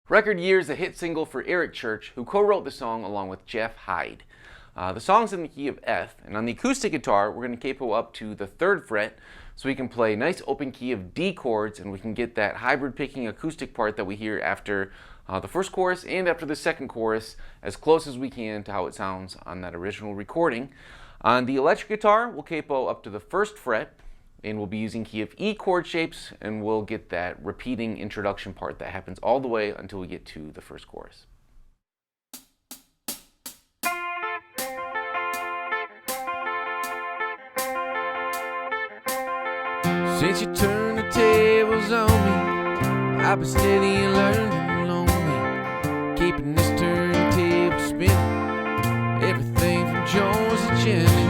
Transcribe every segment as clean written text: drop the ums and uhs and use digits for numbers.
Record Year is a hit single for Eric Church, who co-wrote the song along with Jeff Hyde. The song's in the key of F, and on the acoustic guitar, we're going to capo up to the 3rd fret so we can play a nice open key of D chords, and we can get that hybrid picking acoustic part that we hear after the first chorus and after the second chorus as close as we can to how it sounds on that original recording. On the electric guitar, we'll capo up to the 1st fret, and we'll be using key of E chord shapes, and we'll get that repeating introduction part that happens all the way until we get to the first chorus. Since you turned the tables on me, I've been steady and learning lonely, keeping this turntable spinning. Everything from Jones to Jenny,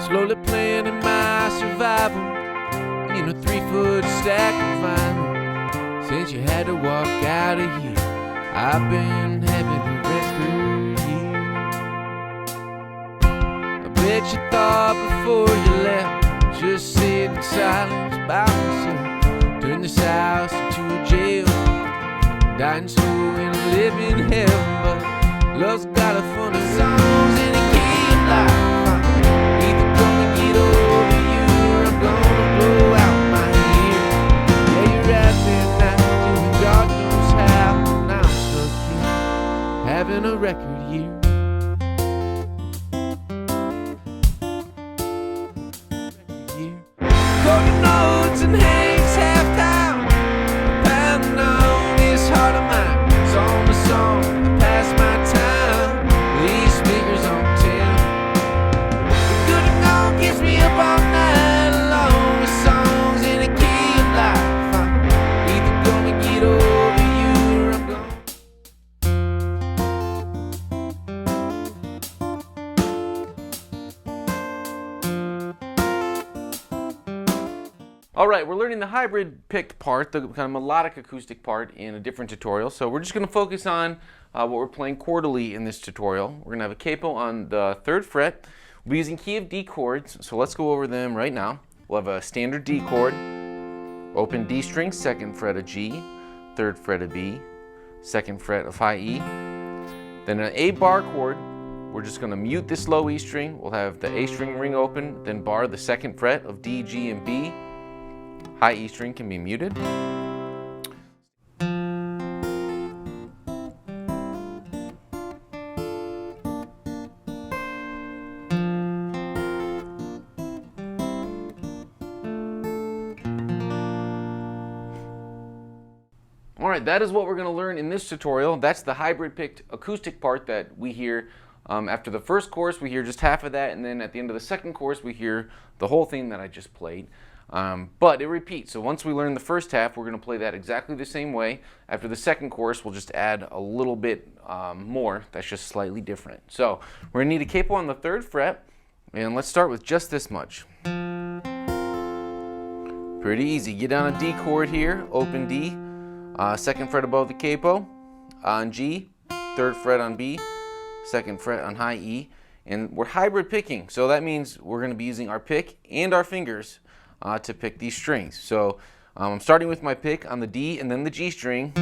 slowly planning my survival in a 3-foot stack of vinyl. Since you had to walk out of here, I've been having a record year. I bet you thought before you left, just sit in silence by myself, turn this house into a jail, dying slow and I'm living hell. But love's got a funny songs in the key of life. Either gonna get over you or I'm gonna blow out my ear. Yeah, you're rapping now, doing God knows how, and I'm stuck here, having a record year. Golden notes and Hank's halftime, pounding on this heart of mine. Song to song, I pass my time, these speakers on 10. The good and gone keeps me up all night long with songs in a key of life. I'm either gonna get over you or I'm gonna. Alright, we're learning the hybrid picked part, the kind of melodic acoustic part, in a different tutorial. So we're just going to focus on what we're playing chordally in this tutorial. We're going to have a capo on the 3rd fret. We'll be using key of D chords, so let's go over them right now. We'll have a standard D chord, open D string, 2nd fret of G, 3rd fret of B, 2nd fret of high E. Then an A bar chord, we're just going to mute this low E string. We'll have the A string ring open, then bar the 2nd fret of D, G, and B. High E string can be muted. Alright, that is what we're going to learn in this tutorial. That's the hybrid picked acoustic part that we hear after the first chorus. We hear just half of that, and then at the end of the second chorus we hear the whole thing that I just played. But it repeats, so once we learn the first half, we're going to play that exactly the same way. After the second chorus, we'll just add a little bit more that's just slightly different. So we're going to need a capo on the 3rd fret, and let's start with just this much. Pretty easy. Get down a D chord here, open D, 2nd fret above the capo, on G, 3rd fret on B, 2nd fret on high E, and we're hybrid picking, so that means we're going to be using our pick and our fingers to pick these strings. So I'm starting with my pick on the D and then the G string.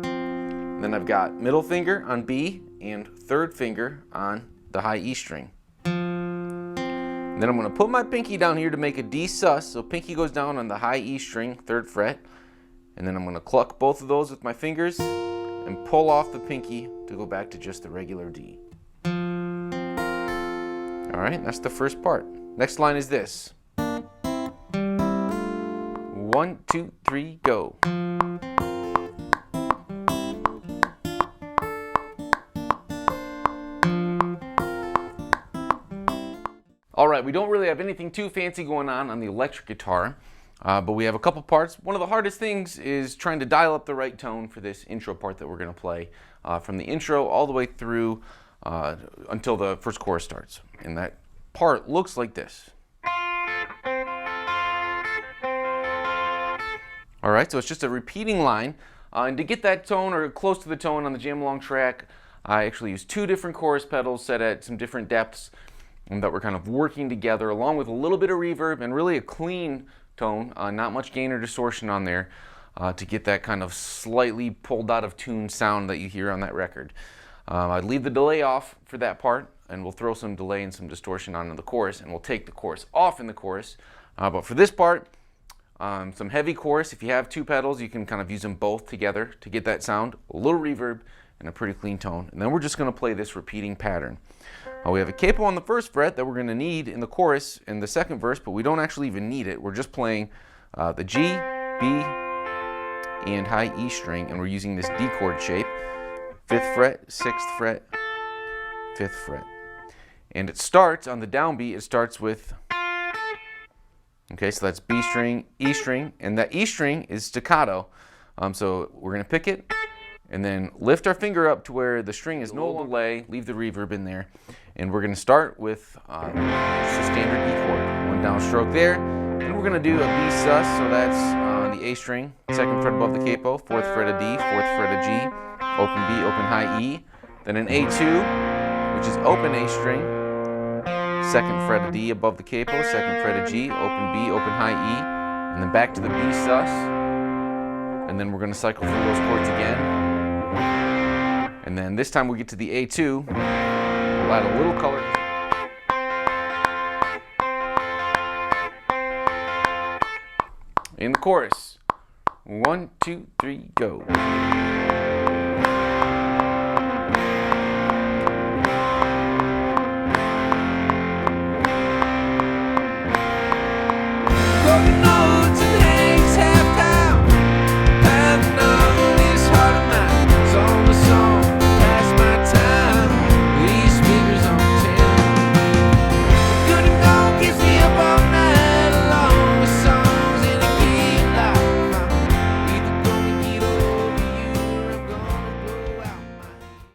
Then I've got middle finger on B and 3rd finger on the high E string. And then I'm going to put my pinky down here to make a D sus. So pinky goes down on the high E string, 3rd fret. And then I'm going to cluck both of those with my fingers and pull off the pinky to go back to just the regular D. Alright, that's the first part. Next line is this. 1, 2, 3, go. Alright, we don't really have anything too fancy going on the electric guitar, but we have a couple parts. One of the hardest things is trying to dial up the right tone for this intro part that we're going to play from the intro all the way through until the first chorus starts. And that part looks like this. Alright, so it's just a repeating line, and to get that tone or close to the tone on the jam along track, I actually used 2 different chorus pedals set at some different depths that were kind of working together, along with a little bit of reverb and really a clean tone, not much gain or distortion on there. to get that kind of slightly pulled out of tune sound that you hear on that record. I'd leave the delay off for that part, and we'll throw some delay and some distortion onto the chorus, and we'll take the chorus off in the chorus. But for this part, some heavy chorus. If you have two pedals, you can kind of use them both together to get that sound, a little reverb, and a pretty clean tone. And then we're just going to play this repeating pattern. We have a capo on the first fret that we're going to need in the chorus in the second verse, but we don't actually even need it. We're just playing the G, B, and high E string, and we're using this D chord shape. 5th fret, 6th fret, 5th fret. And it starts on the downbeat, it starts with, okay, so that's B string, E string, and that E string is staccato. So we're going to pick it, and then lift our finger up to where the string is no longer delay, leave the reverb in there, and we're going to start with just a standard E chord. One downstroke there, then we're going to do a B sus, so that's on the A string, 2nd fret above the capo, 4th fret of D, 4th fret of G, open B, open high E, then an A2, which is open A string, 2nd fret of D above the capo, 2nd fret of G, open B, open high E, and then back to the B sus, and then we're going to cycle through those chords again. And then this time we get to the A2, we'll add a little color. In the chorus. 1, 2, 3, go. Going